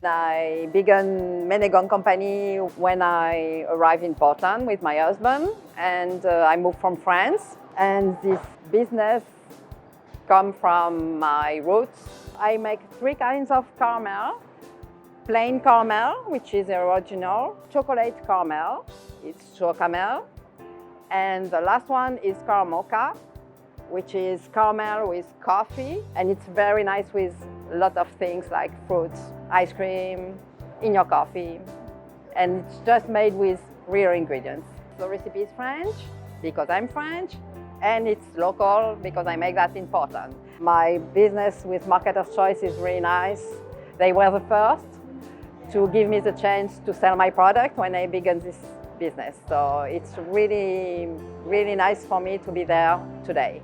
I began Menegon company when I arrived in Portland with my husband, and I moved from France. And this business comes from my roots. I make three kinds of caramel. Plain caramel, which is the original. Chocolate caramel, it's Chocamel. And the last one is Caramocha, which is caramel with coffee. And it's very nice with a lot of things like fruits, ice cream, in your coffee. And it's just made with real ingredients. The recipe is French, because I'm French. And it's local, because I make that in Portland. My business with Marketer's Choice is really nice. They were the first to give me the chance to sell my product when I began this business. So it's really, really nice for me to be there today.